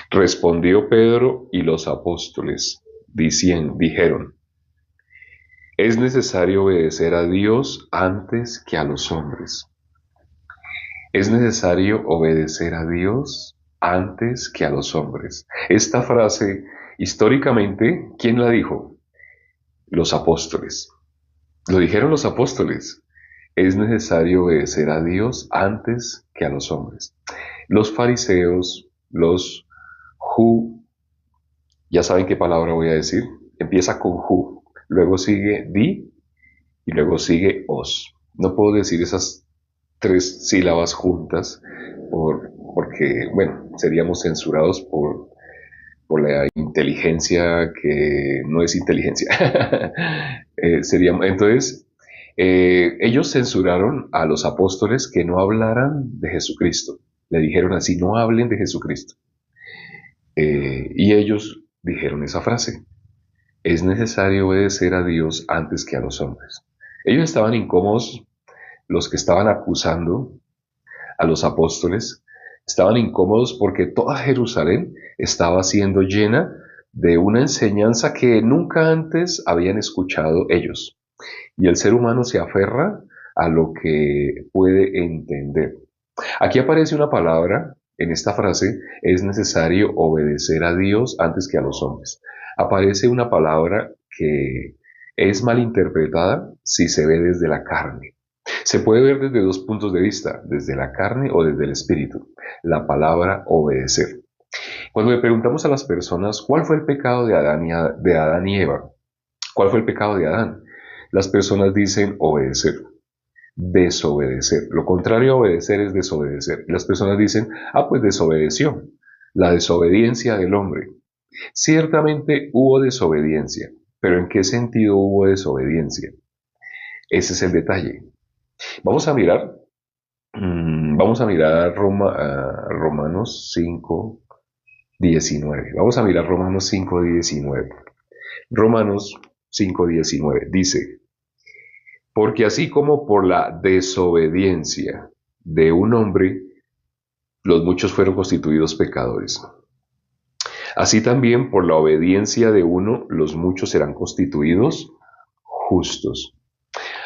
Respondió Pedro y los apóstoles, dijeron, es necesario obedecer a Dios antes que a los hombres. Es necesario obedecer a Dios antes que a los hombres. Esta frase, históricamente, ¿quién la dijo? Los apóstoles. Lo dijeron los apóstoles. Es necesario obedecer a Dios antes que a los hombres. Los fariseos, los ya saben qué palabra voy a decir. Empieza con luego sigue di y luego sigue os. No puedo decir esas tres sílabas juntas porque, bueno, seríamos censurados por la inteligencia que no es inteligencia. Entonces, ellos censuraron a los apóstoles que no hablaran de Jesucristo. Le dijeron así, no hablen de Jesucristo. Y ellos dijeron esa frase, es necesario obedecer a Dios antes que a los hombres. Ellos estaban incómodos, los que estaban acusando a los apóstoles, estaban incómodos porque toda Jerusalén estaba siendo llena de una enseñanza que nunca antes habían escuchado ellos. Y el ser humano se aferra a lo que puede entender. Aquí aparece una palabra, en esta frase, es necesario obedecer a Dios antes que a los hombres. Aparece una palabra que es malinterpretada si se ve desde la carne. Se puede ver desde dos puntos de vista, desde la carne o desde el espíritu. La palabra obedecer. Cuando le preguntamos a las personas cuál fue el pecado de Adán y Eva, ¿cuál fue el pecado de Adán? Las personas dicen obedecer, desobedecer. Lo contrario a obedecer es desobedecer. Las personas dicen, pues desobedeció. La desobediencia del hombre. Ciertamente hubo desobediencia, pero ¿en qué sentido hubo desobediencia? Ese es el detalle. Vamos a mirar, vamos a mirar Romanos 5:19. Vamos a mirar Romanos 5:19. Romanos 5:19 dice, porque así como por la desobediencia de un hombre, los muchos fueron constituidos pecadores. Así también por la obediencia de uno, los muchos serán constituidos justos.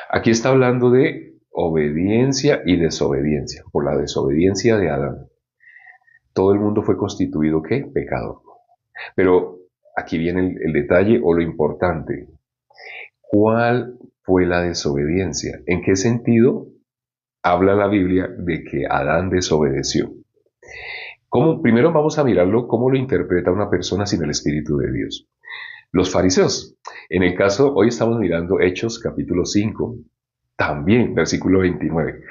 Aquí está hablando de obediencia y desobediencia. Por la desobediencia de Adán, todo el mundo fue constituido, ¿qué? Pecador. Pero aquí viene el detalle o lo importante. ¿Cuál fue la desobediencia? ¿En qué sentido habla la Biblia de que Adán desobedeció? Primero vamos a mirarlo cómo lo interpreta una persona sin el Espíritu de Dios. Los fariseos. En el caso, hoy estamos mirando Hechos capítulo 5, también versículo 29.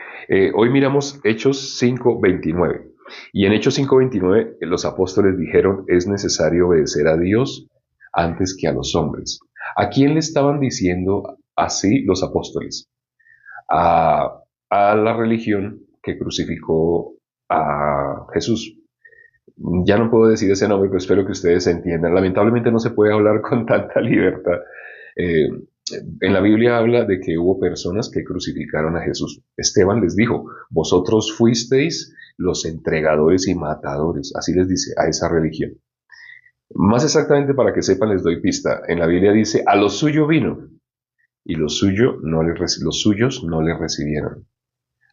Hoy miramos Hechos 5:29. Y en Hechos 5:29 los apóstoles dijeron, es necesario obedecer a Dios antes que a los hombres. ¿A quién le estaban diciendo así los apóstoles? A la religión que crucificó a Jesús. Ya no puedo decir ese nombre, pero espero que ustedes entiendan. Lamentablemente no se puede hablar con tanta libertad. Eh, en la Biblia habla de que hubo personas que crucificaron a Jesús. Esteban les dijo, vosotros fuisteis los entregadores y matadores. Así les dice a esa religión. Más exactamente para que sepan les doy pista. En la Biblia dice, a lo suyo vino y los suyos no le recibieron.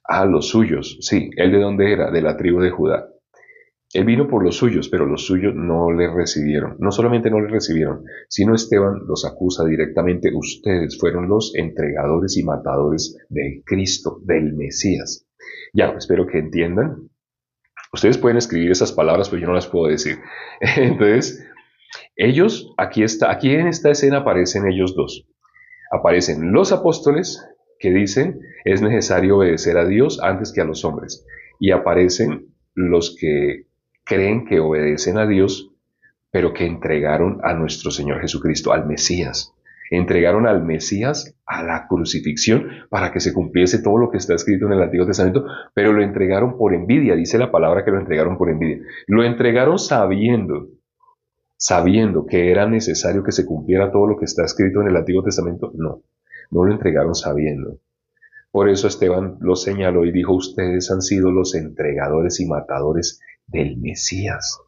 A los suyos, sí. ¿Él de dónde era? De la tribu de Judá. Él vino por los suyos, pero los suyos no le recibieron. No solamente no le recibieron, sino Esteban los acusa directamente. Ustedes fueron los entregadores y matadores del Cristo, del Mesías. Ya, espero que entiendan. Ustedes pueden escribir esas palabras, pero yo no las puedo decir. Entonces, ellos, aquí en esta escena aparecen ellos dos. Aparecen los apóstoles que dicen es necesario obedecer a Dios antes que a los hombres. Y aparecen los que creen que obedecen a Dios, pero que entregaron a nuestro Señor Jesucristo, al Mesías. Entregaron al Mesías a la crucifixión para que se cumpliese todo lo que está escrito en el Antiguo Testamento, pero lo entregaron por envidia, dice la palabra que lo entregaron por envidia. Lo entregaron sabiendo que era necesario que se cumpliera todo lo que está escrito en el Antiguo Testamento. No lo entregaron sabiendo. Por eso Esteban los señaló y dijo, ustedes han sido los entregadores y matadores del Mesías.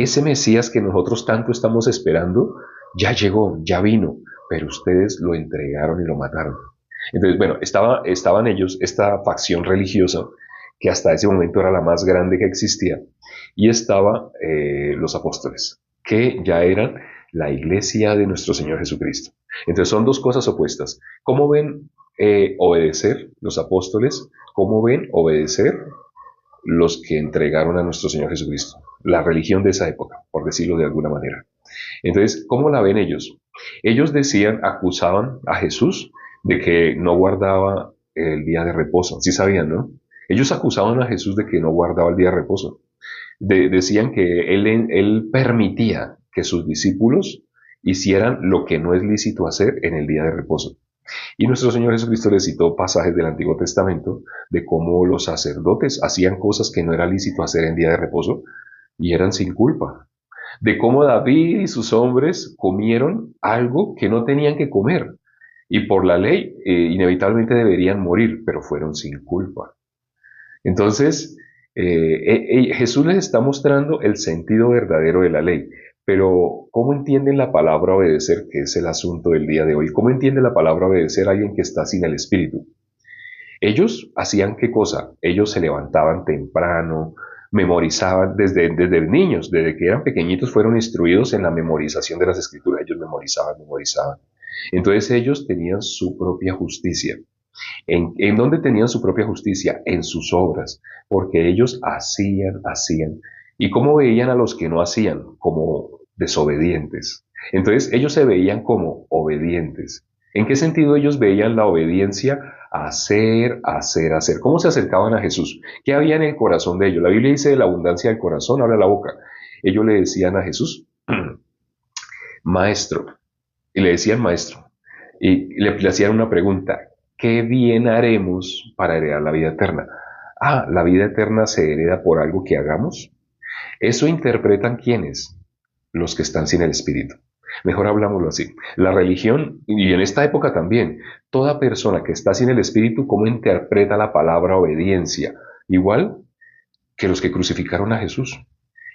ese Mesías que nosotros tanto estamos esperando, ya llegó, ya vino, pero ustedes lo entregaron y lo mataron. Entonces, bueno, estaban ellos, esta facción religiosa, que hasta ese momento era la más grande que existía, y estaba los apóstoles, que ya eran la iglesia de nuestro Señor Jesucristo. Entonces son dos cosas opuestas. ¿Cómo ven obedecer los apóstoles? ¿Cómo ven obedecer los que entregaron a nuestro Señor Jesucristo? La religión de esa época, por decirlo de alguna manera. Entonces, ¿cómo la ven ellos? Ellos decían, acusaban a Jesús de que no guardaba el día de reposo. Sí sabían, ¿no? Ellos acusaban a Jesús de que no guardaba el día de reposo. Decían que él permitía que sus discípulos hicieran lo que no es lícito hacer en el día de reposo. Y nuestro Señor Jesucristo les citó pasajes del Antiguo Testamento de cómo los sacerdotes hacían cosas que no era lícito hacer en día de reposo y eran sin culpa. De cómo David y sus hombres comieron algo que no tenían que comer y por la ley inevitablemente deberían morir, pero fueron sin culpa. Entonces, Jesús les está mostrando el sentido verdadero de la ley, pero ¿cómo entienden la palabra obedecer, que es el asunto del día de hoy? ¿Cómo entiende la palabra obedecer a alguien que está sin el Espíritu? Ellos hacían qué cosa? Ellos se levantaban temprano, memorizaban desde niños, desde que eran pequeñitos fueron instruidos en la memorización de las escrituras. Ellos memorizaban. Entonces ellos tenían su propia justicia. ¿En dónde tenían su propia justicia? En sus obras, porque ellos hacían. ¿Y cómo veían a los que no hacían? Como desobedientes. Entonces ellos se veían como obedientes. ¿En qué sentido ellos veían la obediencia? Hacer. ¿Cómo se acercaban a Jesús? ¿Qué había en el corazón de ellos? La Biblia dice de la abundancia del corazón, habla la boca. Ellos le decían a Jesús, maestro, y le decían maestro, y le hacían una pregunta, ¿qué bien haremos para heredar la vida eterna? Ah, la vida eterna se hereda por algo que hagamos. Eso interpretan ¿quiénes? Los que están sin el Espíritu. Mejor hablámoslo así. La religión, y en esta época también, toda persona que está sin el Espíritu, ¿cómo interpreta la palabra obediencia? Igual que los que crucificaron a Jesús.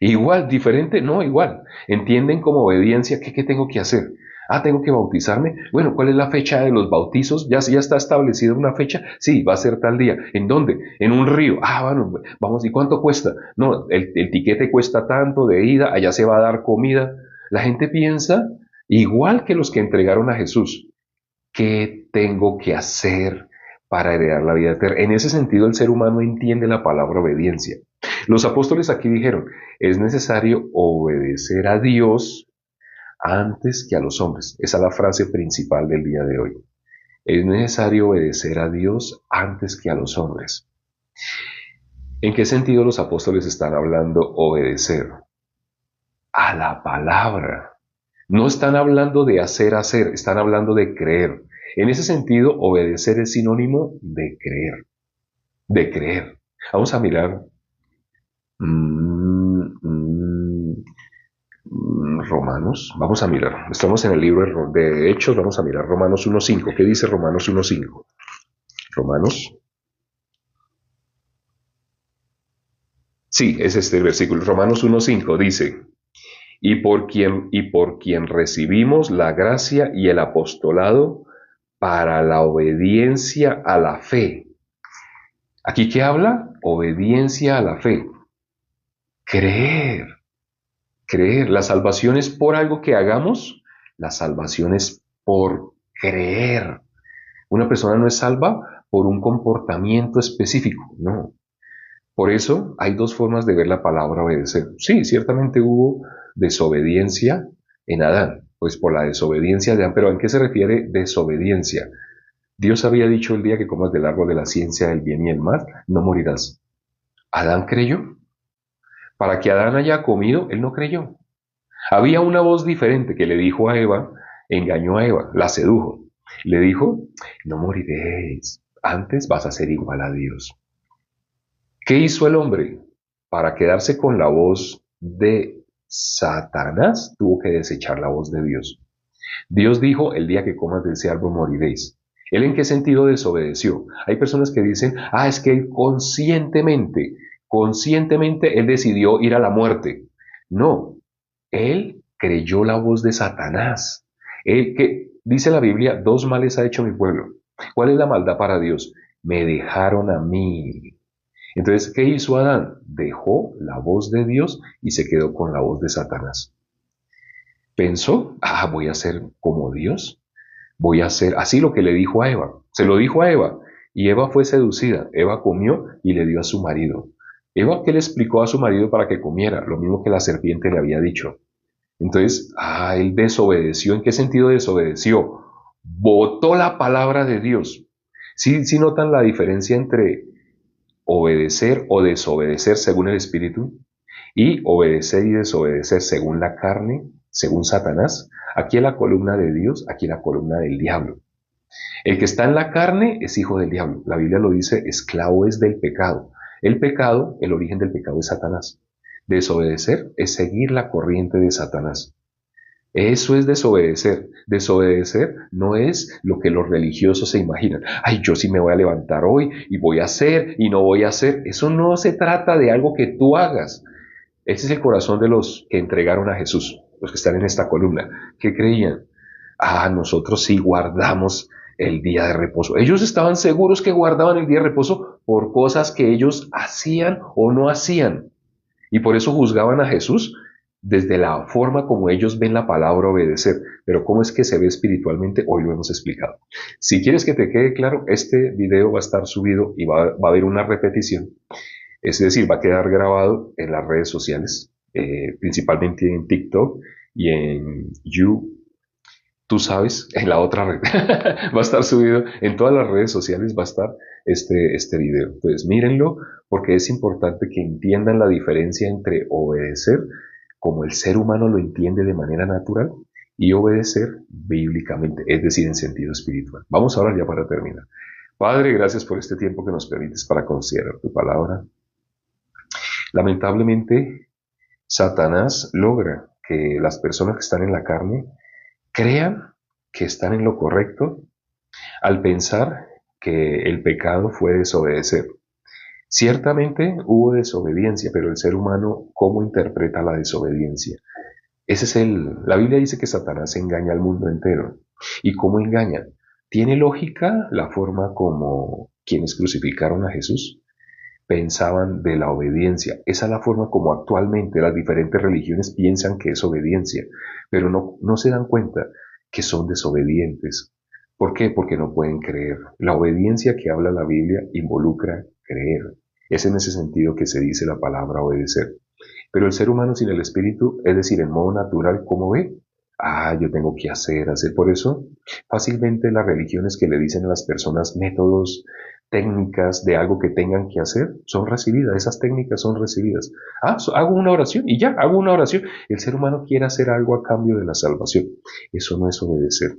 Igual, diferente, no, igual. Entienden como obediencia qué tengo que hacer. Ah, tengo que bautizarme. Bueno, ¿cuál es la fecha de los bautizos? Ya está establecida una fecha. Sí, va a ser tal día. ¿En dónde? En un río. Ah, bueno, vamos, ¿y cuánto cuesta? No, el tiquete cuesta tanto de ida, allá se va a dar comida. La gente piensa igual que los que entregaron a Jesús. ¿Qué tengo que hacer para heredar la vida eterna? En ese sentido, el ser humano entiende la palabra obediencia. Los apóstoles aquí dijeron, es necesario obedecer a Dios antes que a los hombres. Esa es la frase principal del día de hoy. Es necesario obedecer a Dios antes que a los hombres. ¿En qué sentido los apóstoles están hablando obedecer? A la palabra. No están hablando de hacer, están hablando de creer. En ese sentido, obedecer es sinónimo de creer. De creer. Vamos a mirar Romanos. Vamos a mirar. Estamos en el libro de Hechos. Vamos a mirar Romanos 1.5. ¿Qué dice Romanos 1.5? Romanos. Sí, es este el versículo. Romanos 1.5 dice, y por quien recibimos la gracia y el apostolado para la obediencia a la fe. ¿Aquí qué habla? Obediencia a la fe. Creer. La salvación es por algo que hagamos, la salvación es por creer. Una persona no es salva por un comportamiento específico, no. Por eso hay dos formas de ver la palabra obedecer. Sí, ciertamente hubo desobediencia en Adán, pues por la desobediencia de Adán, pero ¿en qué se refiere desobediencia? Dios había dicho el día que comas del árbol de la ciencia del bien y el mal, no morirás. ¿Adán creyó? Para que Adán haya comido, él no creyó. Había una voz diferente que le dijo a Eva, engañó a Eva, la sedujo. Le dijo, no moriréis, antes vas a ser igual a Dios. ¿Qué hizo el hombre? Para quedarse con la voz de Satanás, tuvo que desechar la voz de Dios. Dios dijo, el día que comas de ese árbol moriréis. ¿Él en qué sentido desobedeció? Hay personas que dicen, es que él conscientemente él decidió ir a la muerte. No, él creyó la voz de Satanás. Él que dice la Biblia, dos males ha hecho mi pueblo. ¿Cuál es la maldad para Dios? Me dejaron a mí. Entonces, ¿qué hizo Adán? Dejó la voz de Dios y se quedó con la voz de Satanás. Pensó, voy a ser como Dios. Voy a hacer así lo que le dijo a Eva. Se lo dijo a Eva. Y Eva fue seducida. Eva comió y le dio a su marido. Eva, ¿qué le explicó a su marido para que comiera? Lo mismo que la serpiente le había dicho. Entonces, él desobedeció. ¿En qué sentido desobedeció? Votó la palabra de Dios. ¿Sí notan la diferencia entre obedecer o desobedecer según el Espíritu y obedecer y desobedecer según la carne, según Satanás? Aquí en la columna de Dios, aquí en la columna del diablo. El que está en la carne es hijo del diablo. La Biblia lo dice, esclavo es del pecado. El pecado, el origen del pecado es Satanás. Desobedecer es seguir la corriente de Satanás. Eso es desobedecer. Desobedecer no es lo que los religiosos se imaginan. Ay, yo sí me voy a levantar hoy y voy a hacer y no voy a hacer. Eso no se trata de algo que tú hagas. Ese es el corazón de los que entregaron a Jesús, los que están en esta columna. ¿Qué creían? Nosotros sí guardamos el día de reposo. Ellos estaban seguros que guardaban el día de reposo por cosas que ellos hacían o no hacían. Y por eso juzgaban a Jesús desde la forma como ellos ven la palabra obedecer. Pero ¿cómo es que se ve espiritualmente? Hoy lo hemos explicado. Si quieres que te quede claro, este video va a estar subido y va a haber una repetición. Es decir, va a quedar grabado en las redes sociales, principalmente en TikTok y en YouTube. Tú sabes, en la otra red. Va a estar subido en todas las redes sociales, va a estar este video. Entonces, mírenlo, porque es importante que entiendan la diferencia entre obedecer, como el ser humano lo entiende de manera natural, y obedecer bíblicamente, es decir, en sentido espiritual. Vamos ahora ya para terminar. Padre, gracias por este tiempo que nos permites para considerar tu palabra. Lamentablemente, Satanás logra que las personas que están en la carne crean que están en lo correcto al pensar que el pecado fue desobedecer. Ciertamente hubo desobediencia, pero el ser humano, ¿cómo interpreta la desobediencia? La Biblia dice que Satanás engaña al mundo entero. ¿Y cómo engaña? ¿Tiene lógica la forma como quienes crucificaron a Jesús pensaban de la obediencia? Esa es la forma como actualmente las diferentes religiones piensan que es obediencia, pero no se dan cuenta que son desobedientes. ¿Por qué? Porque no pueden creer. La obediencia que habla la Biblia involucra creer. Es en ese sentido que se dice la palabra obedecer. Pero el ser humano sin el espíritu, es decir, en modo natural, ¿cómo ve? Yo tengo que hacer. Por eso, fácilmente las religiones que le dicen a las personas métodos, técnicas de algo que tengan que hacer, son recibidas. Esas técnicas son recibidas. Hago una oración y ya, hago una oración. El ser humano quiere hacer algo a cambio de la salvación. Eso no es obedecer.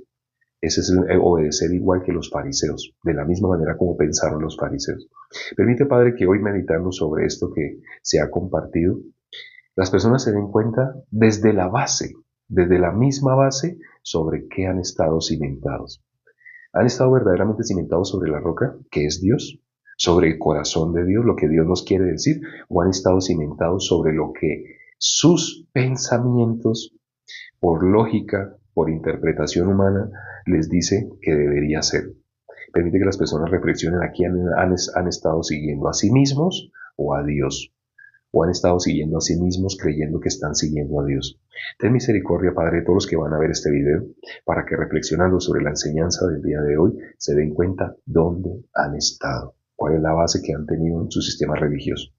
Ese es obedecer igual que los fariseos, de la misma manera como pensaron los fariseos. Permite, Padre, que hoy meditando sobre esto que se ha compartido, las personas se den cuenta desde la base, desde la misma base, sobre qué han estado cimentados. Han estado verdaderamente cimentados sobre la roca, que es Dios, sobre el corazón de Dios, lo que Dios nos quiere decir, o han estado cimentados sobre lo que sus pensamientos, por lógica, por interpretación humana, les dice que debería ser. Permite que las personas reflexionen a quién han estado siguiendo, a sí mismos o a Dios, o han estado siguiendo a sí mismos creyendo que están siguiendo a Dios. Ten misericordia, Padre, de todos los que van a ver este video, para que reflexionando sobre la enseñanza del día de hoy, se den cuenta dónde han estado, cuál es la base que han tenido en su sistema religioso.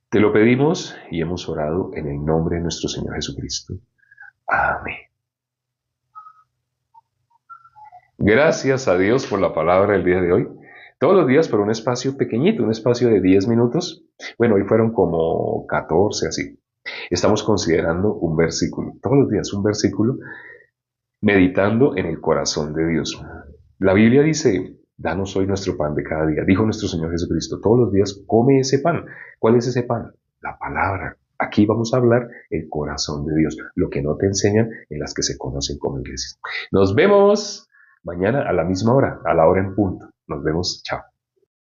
Te lo pedimos y hemos orado en el nombre de nuestro Señor Jesucristo. Amén. Gracias a Dios por la palabra del día de hoy. Todos los días por un espacio pequeñito, un espacio de 10 minutos. Bueno, hoy fueron como 14 así. Estamos considerando un versículo, todos los días un versículo, meditando en el corazón de Dios. La Biblia dice, danos hoy nuestro pan de cada día. Dijo nuestro Señor Jesucristo, todos los días come ese pan. ¿Cuál es ese pan? La palabra. Aquí vamos a hablar el corazón de Dios, lo que no te enseñan en las que se conocen como iglesias. Nos vemos mañana a la misma hora, a la hora en punto. Nos vemos, chao.